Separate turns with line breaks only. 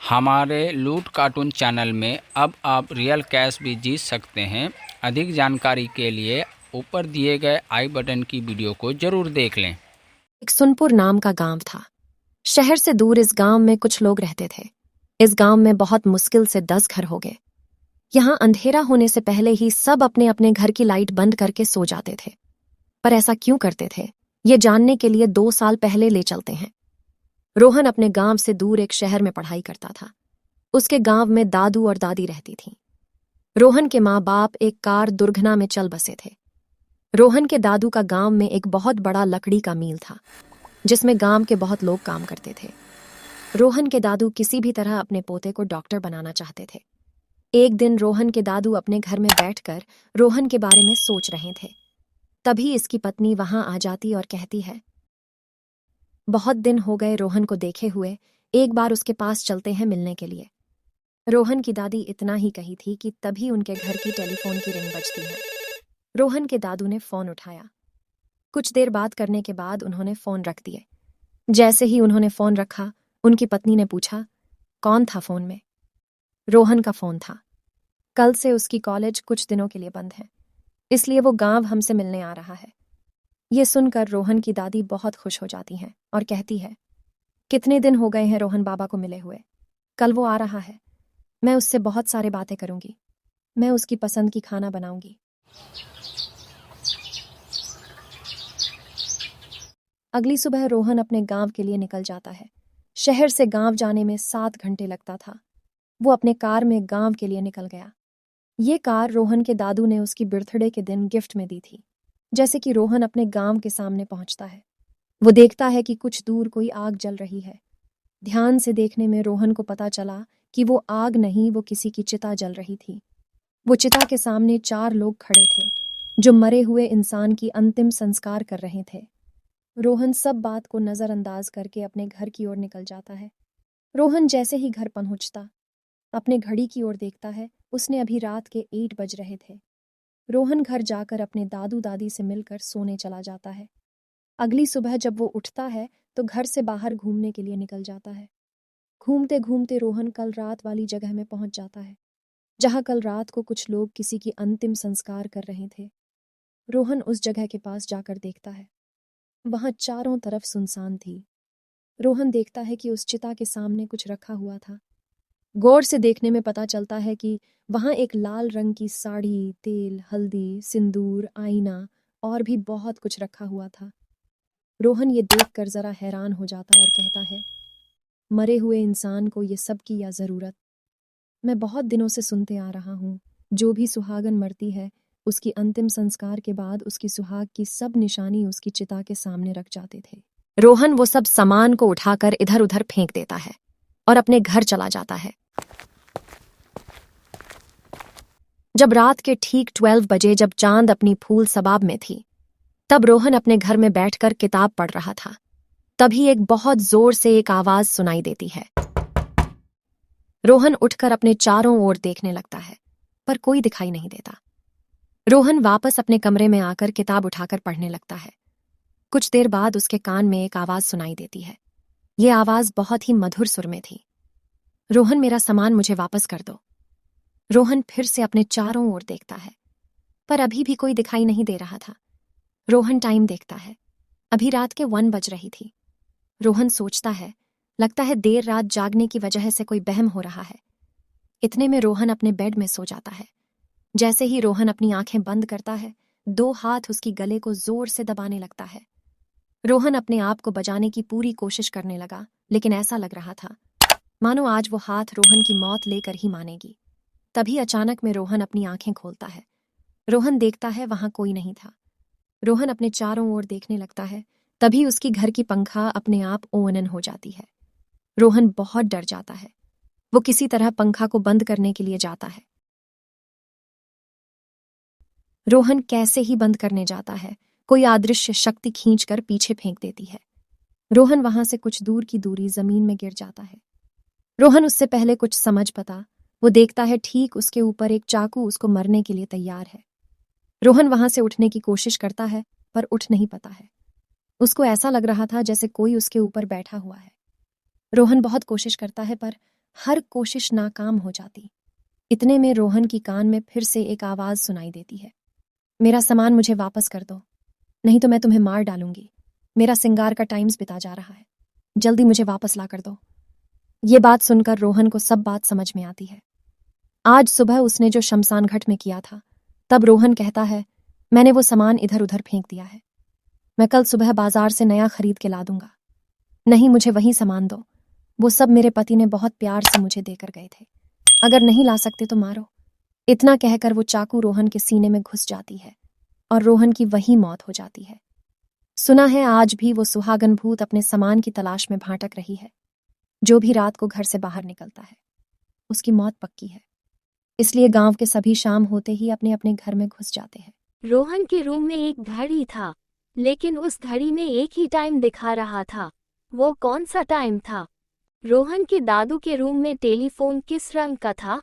हमारे लूट cartoon channel में अब आप रियल कैश भी जीत सकते हैं। अधिक जानकारी के लिए ऊपर दिए गए आई बटन की वीडियो को जरूर देख लें।
एक सुनपुर नाम का गांव था। शहर से दूर इस गांव में कुछ लोग रहते थे। इस गांव में बहुत मुश्किल से 10 घर हो गए। यहां अंधेरा होने से पहले ही सब अपने अपने घर की लाइट बंद करके सो जाते थे। पर ऐसा क्यों करते थे, ये जानने के लिए 2 साल पहले ले चलते हैं। रोहन अपने गांव से दूर एक शहर में पढ़ाई करता था। उसके गांव में दादू और दादी रहती थीं। रोहन के माँ बाप एक कार दुर्घटना में चल बसे थे। रोहन के दादू का गांव में एक बहुत बड़ा लकड़ी का मील था, जिसमें गांव के बहुत लोग काम करते थे। रोहन के दादू किसी भी तरह अपने पोते को डॉक्टर बनाना चाहते थे। एक दिन रोहन के दादू अपने घर में बैठकर रोहन के बारे में सोच रहे थे। तभी इसकी पत्नी वहां आ जाती और कहती है, बहुत दिन हो गए रोहन को देखे हुए, एक बार उसके पास चलते हैं मिलने के लिए। रोहन की दादी इतना ही कही थी कि तभी उनके घर की टेलीफोन की रिंग बजती है। रोहन के दादू ने फोन उठाया। कुछ देर बात करने के बाद उन्होंने फोन रख दिए। जैसे ही उन्होंने फोन रखा, उनकी पत्नी ने पूछा, कौन था फोन में? रोहन का फोन था। कल से उसकी कॉलेज कुछ दिनों के लिए बंद है, इसलिए वो गांव हमसे मिलने आ रहा है। ये सुनकर रोहन की दादी बहुत खुश हो जाती हैं और कहती है, कितने दिन हो गए हैं रोहन बाबा को मिले हुए। कल वो आ रहा है। मैं उससे बहुत सारे बातें करूंगी। मैं उसकी पसंद की खाना बनाऊंगी। अगली सुबह रोहन अपने गांव के लिए निकल जाता है। शहर से गांव जाने में 7 घंटे लगता था। वो अपने कार में गांव के लिए निकल गया। ये कार रोहन के दादू ने उसकी बर्थडे के दिन गिफ्ट में दी थी। जैसे कि रोहन अपने गांव के सामने पहुंचता है, वो देखता है कि कुछ दूर कोई आग जल रही है। ध्यान से देखने में रोहन को पता चला कि वो आग नहीं, वो किसी की चिता जल रही थी। वो चिता के सामने 4 लोग खड़े थे, जो मरे हुए इंसान की अंतिम संस्कार कर रहे थे। रोहन सब बात को नजरअंदाज करके अपने घर की ओर निकल जाता है। रोहन जैसे ही घर पहुंचता, अपने घड़ी की ओर देखता है। उसने अभी रात के 8 बज रहे थे। रोहन घर जाकर अपने दादू दादी से मिलकर सोने चला जाता है। अगली सुबह जब वो उठता है तो घर से बाहर घूमने के लिए निकल जाता है। घूमते घूमते रोहन कल रात वाली जगह में पहुंच जाता है, जहां कल रात को कुछ लोग किसी की अंतिम संस्कार कर रहे थे। रोहन उस जगह के पास जाकर देखता है। वहां चारों तरफ सुनसान थी। रोहन देखता है कि उस चिता के सामने कुछ रखा हुआ था। गौर से देखने में पता चलता है कि वहां एक लाल रंग की साड़ी, तेल, हल्दी, सिंदूर, आईना और भी बहुत कुछ रखा हुआ था। रोहन ये देखकर जरा हैरान हो जाता और कहता है, मरे हुए इंसान को ये सब की या जरूरत? मैं बहुत दिनों से सुनते आ रहा हूँ, जो भी सुहागन मरती है, उसकी अंतिम संस्कार के बाद उसकी सुहाग की सब निशानी उसकी चिता के सामने रख जाते थे। रोहन वो सब सामान को उठाकर इधर उधर फेंक देता है और अपने घर चला जाता है। जब रात के ठीक 12 बजे, जब चांद अपनी फूल सबाब में थी, तब रोहन अपने घर में बैठकर किताब पढ़ रहा था। तभी एक बहुत जोर से एक आवाज सुनाई देती है। रोहन उठकर अपने चारों ओर देखने लगता है, पर कोई दिखाई नहीं देता। रोहन वापस अपने कमरे में आकर किताब उठाकर पढ़ने लगता है। कुछ देर बाद उसके कान में एक आवाज सुनाई देती है। ये आवाज बहुत ही मधुर सुर में थी, रोहन मेरा सामान मुझे वापस कर दो। रोहन फिर से अपने चारों ओर देखता है, पर अभी भी कोई दिखाई नहीं दे रहा था। रोहन टाइम देखता है, अभी रात के 1 बज रही थी। रोहन सोचता है, लगता है देर रात जागने की वजह से कोई बहम हो रहा है। इतने में रोहन अपने बेड में सो जाता है। जैसे ही रोहन अपनी आंखें बंद करता है, 2 हाथ उसकी गले को जोर से दबाने लगता है। रोहन अपने आप को बचाने की पूरी कोशिश करने लगा, लेकिन ऐसा लग रहा था मानो आज वो हाथ रोहन की मौत लेकर ही मानेगी। तभी अचानक में रोहन अपनी आंखें खोलता है। रोहन देखता है वहां कोई नहीं था। रोहन अपने चारों ओर देखने लगता है। तभी उसकी घर की पंखा अपने आप ओनन हो जाती है। रोहन बहुत डर जाता है। वो किसी तरह पंखा को बंद करने के लिए जाता है। रोहन कैसे ही बंद करने जाता है, कोई अदृश्य शक्ति खींचकर पीछे फेंक देती है। रोहन वहां से कुछ दूर की दूरी जमीन में गिर जाता है। रोहन उससे पहले कुछ समझ पाता, वो देखता है ठीक उसके ऊपर एक चाकू उसको मरने के लिए तैयार है। रोहन वहां से उठने की कोशिश करता है, पर उठ नहीं पाता है। उसको ऐसा लग रहा था जैसे कोई उसके ऊपर बैठा हुआ है। रोहन बहुत कोशिश करता है, पर हर कोशिश नाकाम हो जाती। इतने में रोहन की कान में फिर से एक आवाज सुनाई देती है, मेरा सामान मुझे वापस कर दो, नहीं तो मैं तुम्हें मार डालूंगी। मेरा सिंगार का टाइम्स बिता जा रहा है, जल्दी मुझे वापस ला कर दो। ये बात सुनकर रोहन को सब बात समझ में आती है। आज सुबह उसने जो शमशान घाट में किया था, तब रोहन कहता है, मैंने वो सामान इधर उधर फेंक दिया है, मैं कल सुबह बाजार से नया खरीद के ला दूंगा। नहीं, मुझे वही सामान दो, वो सब मेरे पति ने बहुत प्यार से मुझे देकर गए थे, अगर नहीं ला सकते तो मारो। इतना कहकर वो चाकू रोहन के सीने में घुस जाती है और रोहन की वही मौत हो जाती है। सुना है आज भी वो सुहागन भूत अपने सामान की तलाश में भाटक रही है। जो भी रात को घर से बाहर निकलता है उसकी मौत पक्की है, इसलिए गांव के सभी शाम होते ही अपने अपने घर में घुस जाते हैं।
रोहन के रूम में एक घड़ी था, लेकिन उस घड़ी में एक ही टाइम दिखा रहा था। वो कौन सा टाइम था? रोहन के दादू के रूम में टेलीफोन किस रंग का था?